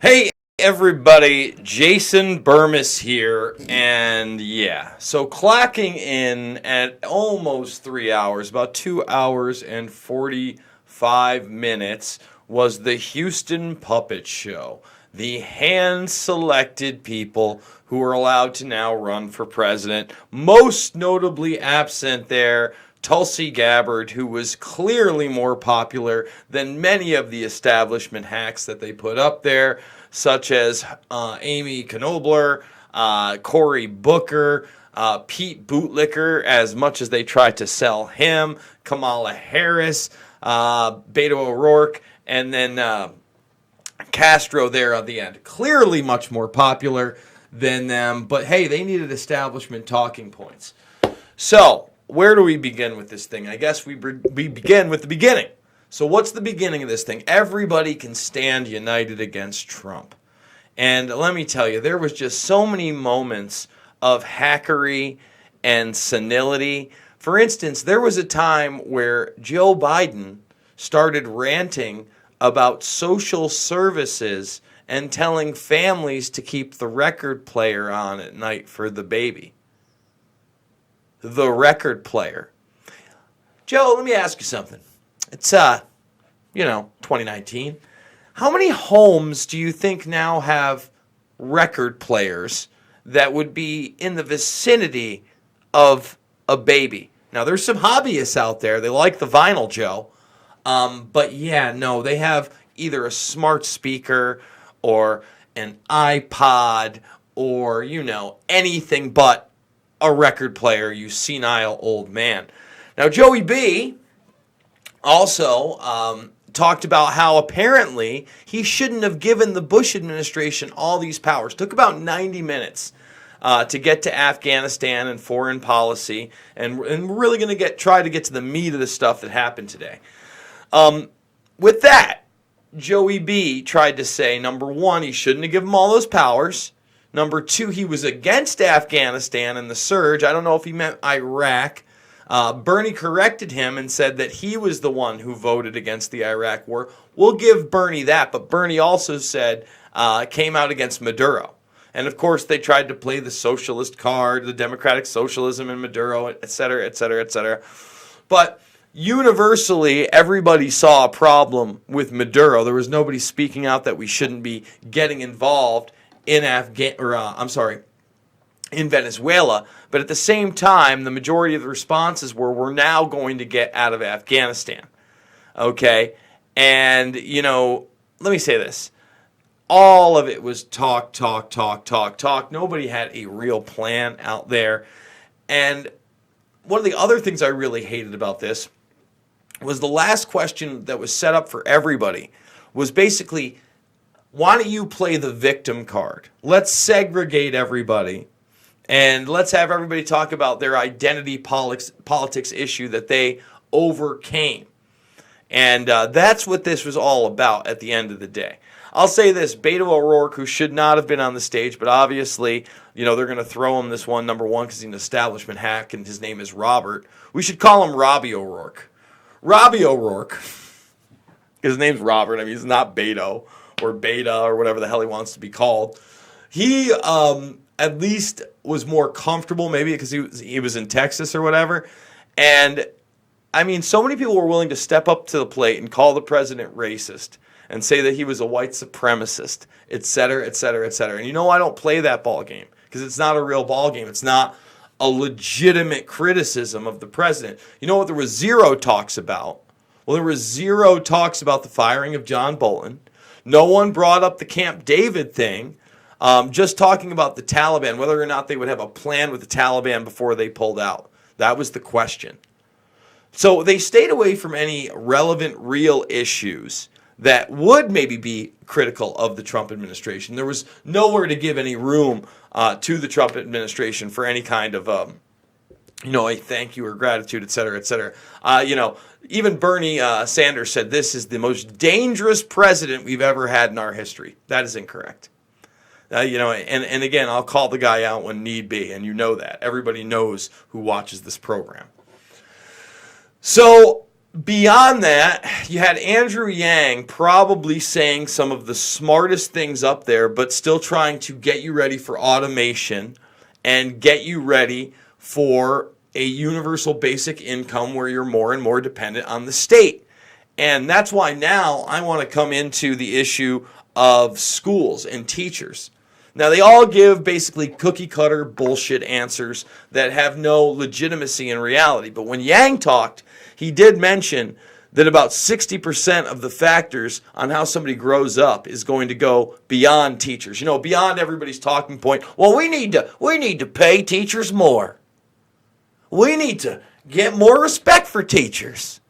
Hey everybody, Jason Burmis here, and so clocking in at almost 3 hours, about 2 hours and 45 minutes, was the Houston Puppet Show. The hand-selected people who are allowed to now run for president, most notably absent there, Tulsi Gabbard, who was clearly more popular than many of the establishment hacks that they put up there, such as Amy Knobler, Cory Booker, Pete Bootlicker, as much as they tried to sell him, Kamala Harris, Beto O'Rourke, and then Castro there at the end. Clearly much more popular than them, but hey, they needed establishment talking points. So, where do we begin with this thing? I guess we begin with the beginning. So what's the beginning of this thing? Everybody can stand united against Trump. And let me tell you, there was just so many moments of hackery and senility. For instance, there was a time where Joe Biden started ranting about social services and telling families to keep the record player on at night for the baby. The record player. Joe, let me ask you something. It's 2019. How many homes do you think now have record players that would be in the vicinity of a baby? Now, there's some hobbyists out there. They like the vinyl, Joe. But they have either a smart speaker or an iPod or, anything but a record player, you senile old man. Now, Joey B also talked about how apparently he shouldn't have given the Bush administration all these powers. Took about 90 minutes to get to Afghanistan and foreign policy, and we're really going to try to get to the meat of the stuff that happened today. With that, Joey B tried to say, number one, he shouldn't have given them all those powers. Number two, he was against Afghanistan and the surge. I don't know if he meant Iraq. Bernie corrected him and said that he was the one who voted against the Iraq war. We'll give Bernie that, but Bernie also said, came out against Maduro. And of course, they tried to play the socialist card, the democratic socialism in Maduro, et cetera, et cetera, et cetera. But universally, everybody saw a problem with Maduro. There was nobody speaking out that we shouldn't be getting involved in in Venezuela. But at the same time, the majority of the responses were, we're now going to get out of Afghanistan. Okay? And, let me say this. All of it was talk. Nobody had a real plan out there. And one of the other things I really hated about this was the last question that was set up for everybody was basically, why don't you play the victim card? Let's segregate everybody, and let's have everybody talk about their identity politics issue that they overcame. And that's what this was all about at the end of the day. I'll say this, Beto O'Rourke, who should not have been on the stage, but obviously, they're going to throw him this one, number one, because he's an establishment hack, and his name is Robert. We should call him Robbie O'Rourke. Robbie O'Rourke, his name's Robert, he's not Beto or Beta or whatever the hell he wants to be called. He at least was more comfortable, maybe because he was in Texas or whatever. And so many people were willing to step up to the plate and call the president racist and say that he was a white supremacist, et cetera, et cetera, et cetera. And I don't play that ball game because it's not a real ball game. It's not a legitimate criticism of the president. You know what there was zero talks about? Well, there was zero talks about the firing of John Bolton. No one brought up the Camp David thing, just talking about the Taliban, whether or not they would have a plan with the Taliban before they pulled out. That was the question. So they stayed away from any relevant, real issues that would maybe be critical of the Trump administration. There was nowhere to give any room to the Trump administration for any kind of, a thank you or gratitude, et cetera, et cetera. Even Bernie Sanders said this is the most dangerous president we've ever had in our history. That is incorrect. And again, I'll call the guy out when need be, and you know that. Everybody knows who watches this program. So Beyond that, you had Andrew Yang probably saying some of the smartest things up there, but still trying to get you ready for automation and get you ready for a universal basic income where you're more and more dependent on the state. And that's why now I want to come into the issue of schools and teachers. Now, they all give basically cookie-cutter bullshit answers that have no legitimacy in reality. But when Yang talked, he did mention that about 60% of the factors on how somebody grows up is going to go beyond teachers. You know, beyond everybody's talking point. Well, we need to pay teachers more. We need to get more respect for teachers.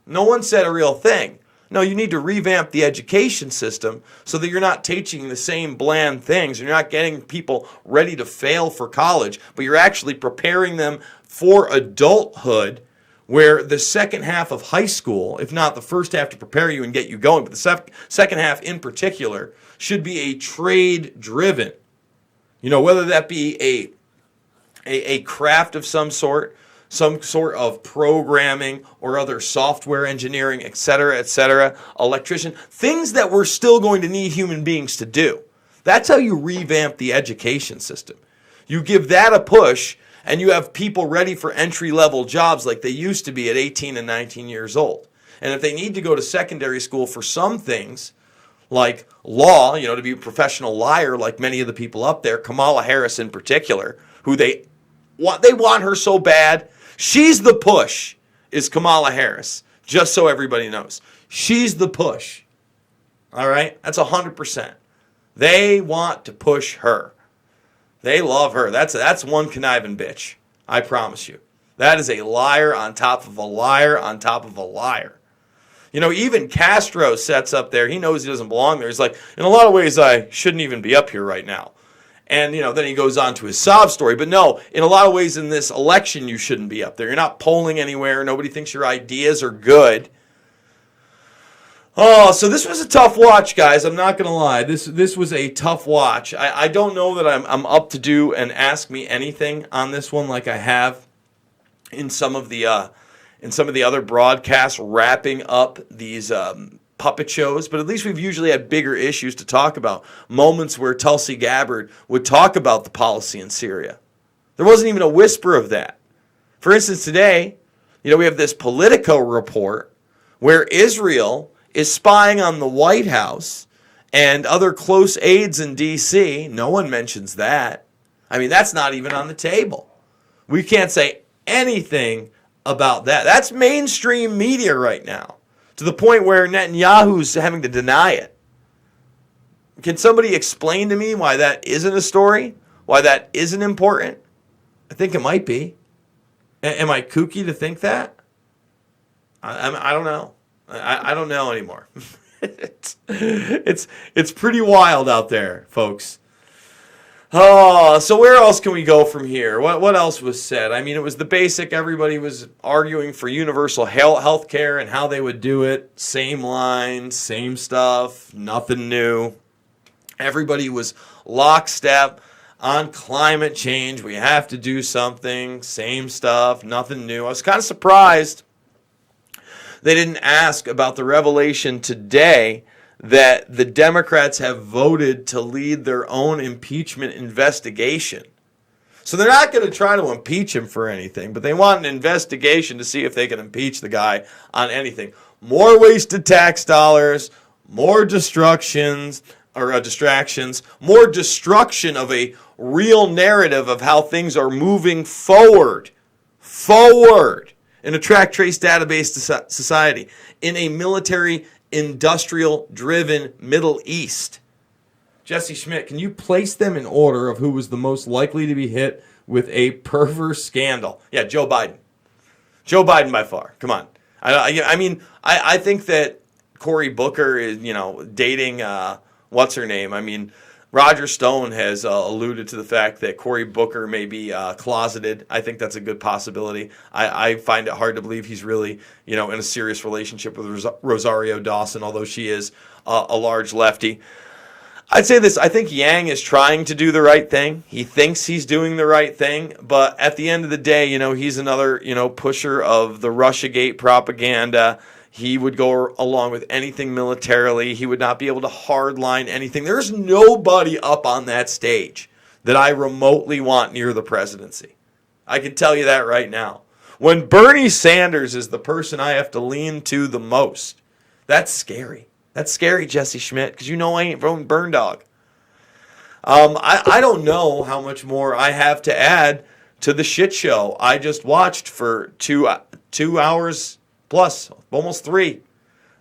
No one said a real thing. No, you need to revamp the education system so that you're not teaching the same bland things. You're not getting people ready to fail for college, but you're actually preparing them for adulthood, where the second half of high school, if not the first half to prepare you and get you going, but the second half in particular, should be a trade-driven. You know, whether that be a craft of some sort of programming or other software engineering, etc., electrician, things that we're still going to need human beings to do. That's how you revamp the education system. You give that a push, and you have people ready for entry-level jobs like they used to be at 18 and 19 years old. And if they need to go to secondary school for some things, like law, you know, to be a professional liar like many of the people up there, Kamala Harris in particular, who they want her so bad. She's the push, is Kamala Harris, just so everybody knows. She's the push. All right? That's 100%. They want to push her. They love her. That's one conniving bitch. I promise you. That is a liar on top of a liar on top of a liar. You know, even Castro sets up there. He knows he doesn't belong there. He's like, in a lot of ways, I shouldn't even be up here right now. And, you know, then he goes on to his sob story. But no, in a lot of ways in this election, you shouldn't be up there. You're not polling anywhere. Nobody thinks your ideas are good. Oh, so this was a tough watch, guys. I'm not going to lie. This was a tough watch. I don't know that I'm up to do an Ask Me Anything on this one like I have in some of the other broadcasts wrapping up these puppet shows, but at least we've usually had bigger issues to talk about. Moments where Tulsi Gabbard would talk about the policy in Syria. There wasn't even a whisper of that. For instance, today, you know, we have this Politico report where Israel is spying on the White House and other close aides in D.C. No one mentions that. I mean, that's not even on the table. We can't say anything about that. That's mainstream media right now, to the point where Netanyahu's having to deny it. Can somebody explain to me why that isn't a story? Why that isn't important? I think it might be. Am I kooky to think that? I don't know. I don't know anymore. It's pretty wild out there, folks. Oh, so where else can we go from here? What else was said? I mean, it was the basic. Everybody was arguing for universal health care and how they would do it. Same lines, same stuff, nothing new. Everybody was lockstep on climate change. We have to do something. Same stuff, nothing new. I was kind of surprised they didn't ask about the revelation today that the Democrats have voted to lead their own impeachment investigation. So they're not going to try to impeach him for anything, but they want an investigation to see if they can impeach the guy on anything. More wasted tax dollars, more distractions, more destruction of a real narrative of how things are moving forward in a track trace database society, in a military industrial driven Middle East. Jesse Schmidt, can you place them in order of who was the most likely to be hit with a perverse scandal? Yeah, Joe Biden. Joe Biden by far. Come on. I think that Cory Booker is, dating what's her name? I mean, Roger Stone has alluded to the fact that Cory Booker may be closeted. I think that's a good possibility. I find it hard to believe he's really, in a serious relationship with Rosario Dawson, although she is a large lefty. I'd say this. I think Yang is trying to do the right thing. He thinks he's doing the right thing. But at the end of the day, he's another, pusher of the Russiagate propaganda. He would go along with anything militarily. He would not be able to hardline anything. There's nobody up on that stage that I remotely want near the presidency. I can tell you that right now. When Bernie Sanders is the person I have to lean to the most, that's scary. That's scary, Jesse Schmidt, because I ain't voting burn dog. I don't know how much more I have to add to the shit show I just watched for 2 hours plus, almost 3.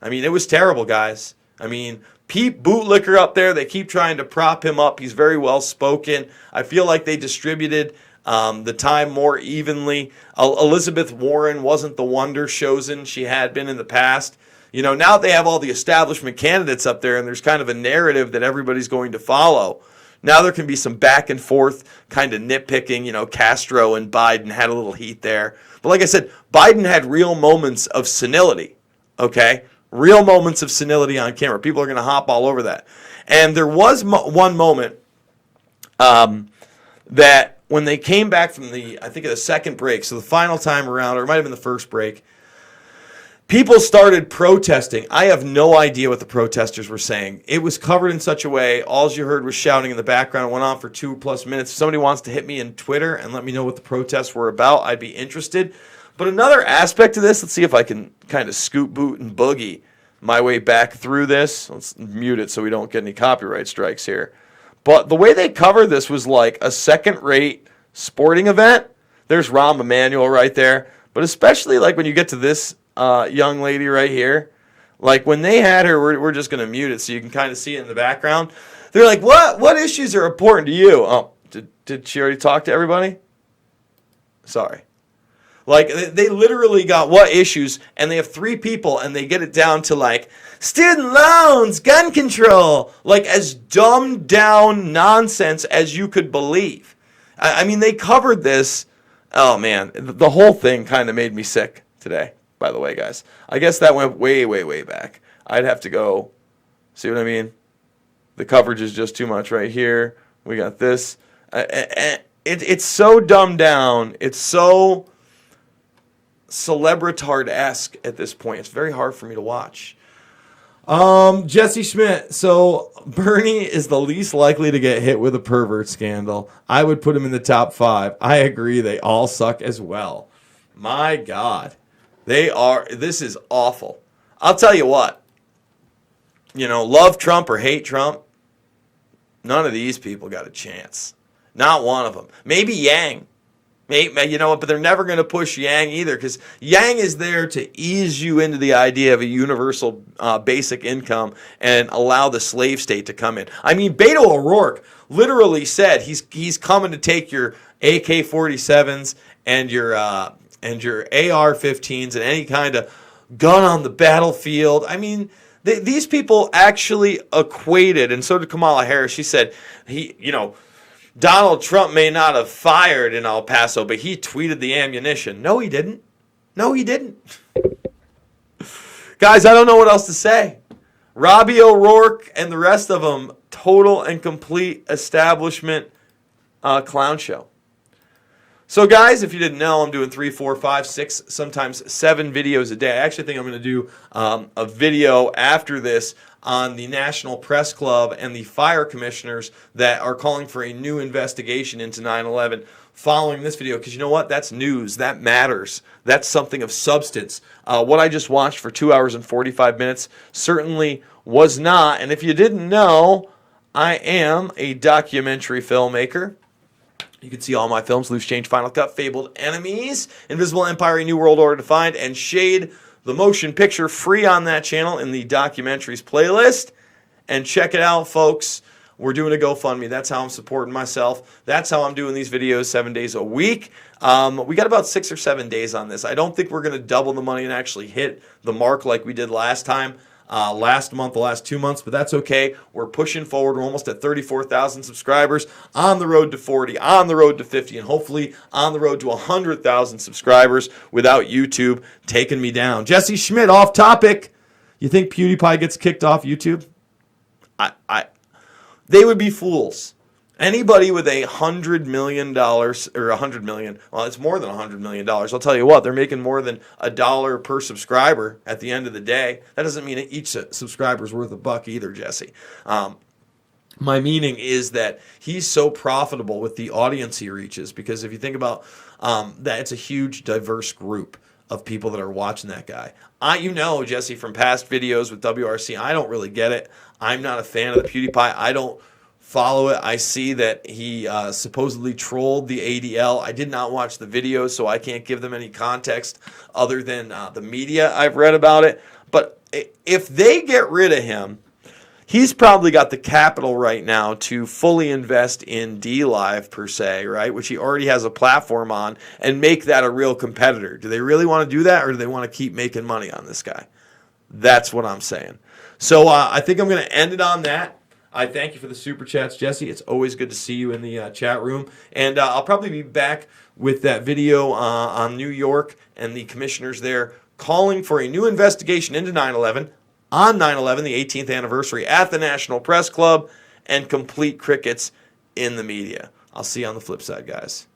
I mean, it was terrible, guys. I mean, Pete Bootlicker up there, they keep trying to prop him up. He's very well spoken. I feel like they distributed the time more evenly. Elizabeth Warren wasn't the wonder chosen she had been in the past. Now they have all the establishment candidates up there, and there's kind of a narrative that everybody's going to follow. Now there can be some back and forth kind of nitpicking. Castro and Biden had a little heat there. But like I said, Biden had real moments of senility, okay? Real moments of senility on camera. People are going to hop all over that. And there was one moment that when they came back from the second break, so the final time around, or it might have been the first break, people started protesting. I have no idea what the protesters were saying. It was covered in such a way, all you heard was shouting in the background. It went on for 2+ minutes. If somebody wants to hit me in Twitter and let me know what the protests were about, I'd be interested. But another aspect to this, let's see if I can kind of scoot, boot, and boogie my way back through this. Let's mute it so we don't get any copyright strikes here. But the way they covered this was like a second-rate sporting event. There's Rahm Emanuel right there. But especially like when you get to this young lady right here, like when they had her, we're just going to mute it so you can kind of see it in the background. They're like, what issues are important to you? Oh, did she already talk to everybody? Sorry. Like, they literally got what issues, and they have 3 people, and they get it down to, like, student loans, gun control, like, as dumbed down nonsense as you could believe. I mean, they covered this. Oh, man, the whole thing kind of made me sick today, by the way, guys. I guess that went way, way, way back. I'd have to go, see what I mean? The coverage is just too much right here. We got this. It's so dumbed down. It's so celebritard-esque at this point. It's very hard for me to watch. Jesse Schmidt. So Bernie is the least likely to get hit with a pervert scandal. I would put him in the top 5. I agree. They all suck as well. My God. This is awful. I'll tell you what. Love Trump or hate Trump, none of these people got a chance. Not one of them. Maybe Yang. But they're never going to push Yang either, because Yang is there to ease you into the idea of a universal basic income and allow the slave state to come in. I mean, Beto O'Rourke literally said he's coming to take your AK-47s and your AR-15s and any kind of gun on the battlefield. I mean, these people actually equated, and so did Kamala Harris. She said Donald Trump may not have fired in El Paso, but he tweeted the ammunition. No, he didn't. Guys, I don't know what else to say. Robbie O'Rourke and the rest of them, total and complete establishment clown show. So, guys, if you didn't know, I'm doing 3, 4, 5, 6, sometimes 7 videos a day. I actually think I'm going to do a video after this on the National Press Club and the fire commissioners that are calling for a new investigation into 9/11 following this video. Because you know what? That's news. That matters. That's something of substance. What I just watched for 2 hours and 45 minutes certainly was not. And if you didn't know, I am a documentary filmmaker. You can see all my films: Loose Change, Final Cut, Fabled Enemies, Invisible Empire, A New World Order Defined, and Shade, the motion picture, free on that channel in the documentaries playlist. And check it out, folks. We're doing a GoFundMe. That's how I'm supporting myself. That's how I'm doing these videos 7 days a week. We got about 6 or 7 days on this. I don't think we're going to double the money and actually hit the mark like we did last time. Last month, the last 2 months, but that's okay. We're pushing forward. We're almost at 34,000 subscribers, on the road to 40, on the road to 50, and hopefully on the road to 100,000 subscribers without YouTube taking me down. Jesse Schmidt, off topic. You think PewDiePie gets kicked off YouTube? They would be fools. Anybody with $100 million or $100 million, well, it's more than $100 million. I'll tell you what, they're making more than $1 per subscriber at the end of the day. That doesn't mean each subscriber is worth $1 either, Jesse. My meaning is that he's so profitable with the audience he reaches, because if you think about that, it's a huge, diverse group of people that are watching that guy. Jesse, from past videos with WRC, I don't really get it. I'm not a fan of the PewDiePie. I don't follow it. I see that he supposedly trolled the ADL. I did not watch the video, so I can't give them any context other than the media I've read about it. But if they get rid of him, he's probably got the capital right now to fully invest in DLive per se, right, which he already has a platform on, and make that a real competitor. Do they really want to do that, or do they want to keep making money on this guy? That's what I'm saying. So I think I'm going to end it on that. I thank you for the super chats, Jesse. It's always good to see you in the chat room. And I'll probably be back with that video on New York and the commissioners there calling for a new investigation into 9/11 on 9/11, the 18th anniversary, at the National Press Club, and complete crickets in the media. I'll see you on the flip side, guys.